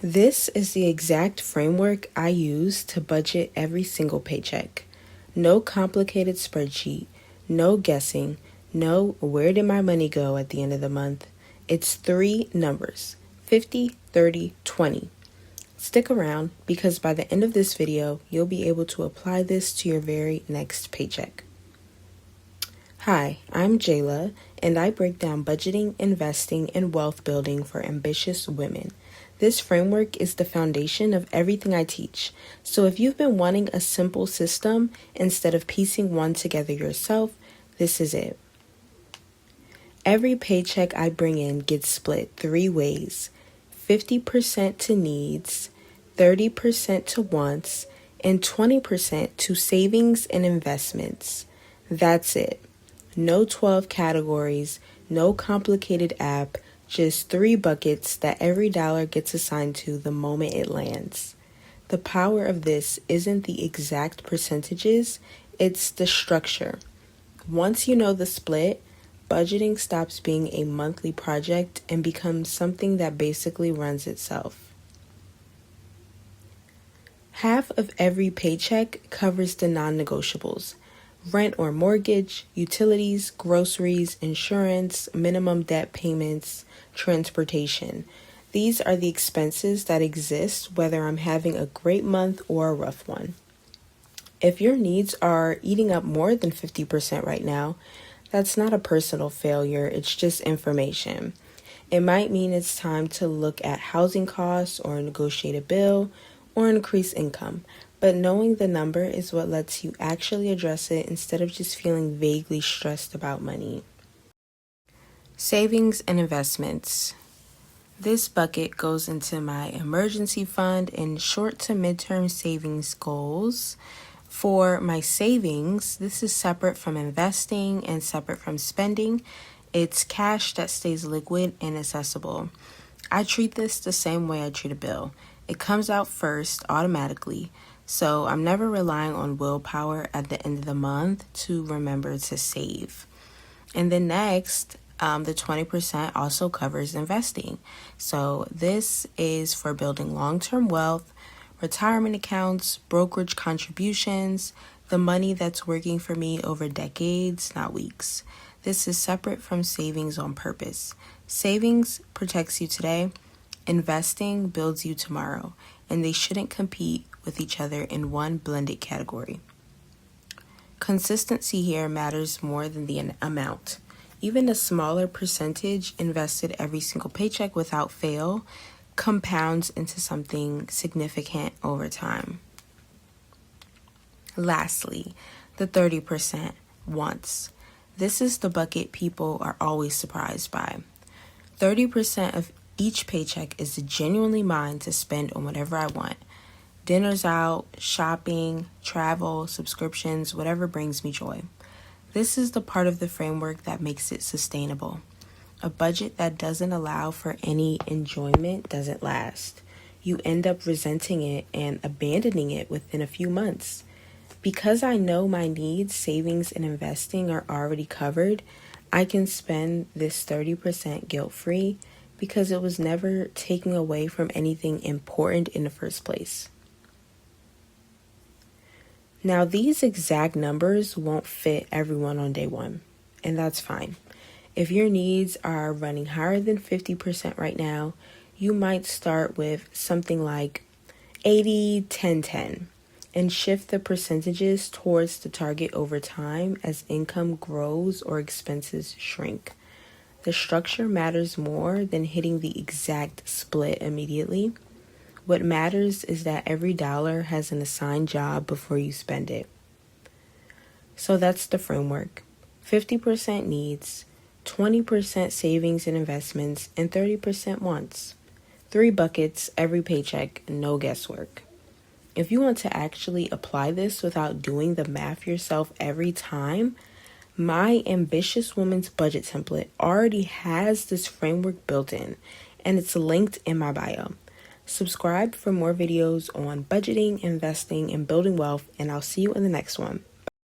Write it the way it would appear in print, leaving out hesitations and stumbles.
This is the exact framework I use to budget every single paycheck. No complicated spreadsheet, no guessing, no where did my money go at the end of the month. It's 3 numbers, 50, 30, 20. Stick around because by the end of this video, you'll be able to apply this to your very next paycheck. Hi, I'm Jayla, and I break down budgeting, investing, and wealth building for ambitious women. This framework is the foundation of everything I teach. So if you've been wanting a simple system instead of piecing one together yourself, this is it. Every paycheck I bring in gets split 3 ways: 50% to needs, 30% to wants, and 20% to savings and investments. That's it. No 12 categories, no complicated app, just 3 buckets that every dollar gets assigned to the moment it lands. The power of this isn't the exact percentages, it's the structure. Once you know the split, budgeting stops being a monthly project and becomes something that basically runs itself. Half of every paycheck covers the non-negotiables: rent or mortgage, utilities, groceries, insurance, minimum debt payments, transportation. These are the expenses that exist whether I'm having a great month or a rough one. If your needs are eating up more than 50% right now, that's not a personal failure, it's just information. It might mean it's time to look at housing costs or negotiate a bill or increase income. But knowing the number is what lets you actually address it instead of just feeling vaguely stressed about money. Savings and investments. This bucket goes into my emergency fund and short to midterm savings goals. For my savings, this is separate from investing and separate from spending. It's cash that stays liquid and accessible. I treat this the same way I treat a bill. It comes out first automatically. So I'm never relying on willpower at the end of the month to remember to save. And then next, the 20% also covers investing. So this is for building long-term wealth, retirement accounts, brokerage contributions, the money that's working for me over decades, not weeks. This is separate from savings on purpose. Savings protects you today. Investing builds you tomorrow, and they shouldn't compete with each other in one blended category. Consistency here matters more than the amount. Even a smaller percentage invested every single paycheck without fail compounds into something significant over time. Lastly, the 30% wants. This is the bucket people are always surprised by. 30% of each paycheck is genuinely mine to spend on whatever I want. Dinners out, shopping, travel, subscriptions, whatever brings me joy. This is the part of the framework that makes it sustainable. A budget that doesn't allow for any enjoyment doesn't last. You end up resenting it and abandoning it within a few months. Because I know my needs, savings, and investing are already covered, I can spend this 30% guilt-free because it was never taking away from anything important in the first place. Now, these exact numbers won't fit everyone on day one, and that's fine. If your needs are running higher than 50% right now, you might start with something like 80, 10, 10, and shift the percentages towards the target over time as income grows or expenses shrink. The structure matters more than hitting the exact split immediately. What matters is that every dollar has an assigned job before you spend it. So that's the framework. 50% needs, 20% savings and investments, and 30% wants. 3 buckets, every paycheck, no guesswork. If you want to actually apply this without doing the math yourself every time, my Ambitious Woman's Budget template already has this framework built in, and it's linked in my bio. Subscribe for more videos on budgeting, investing, and building wealth, and I'll see you in the next one.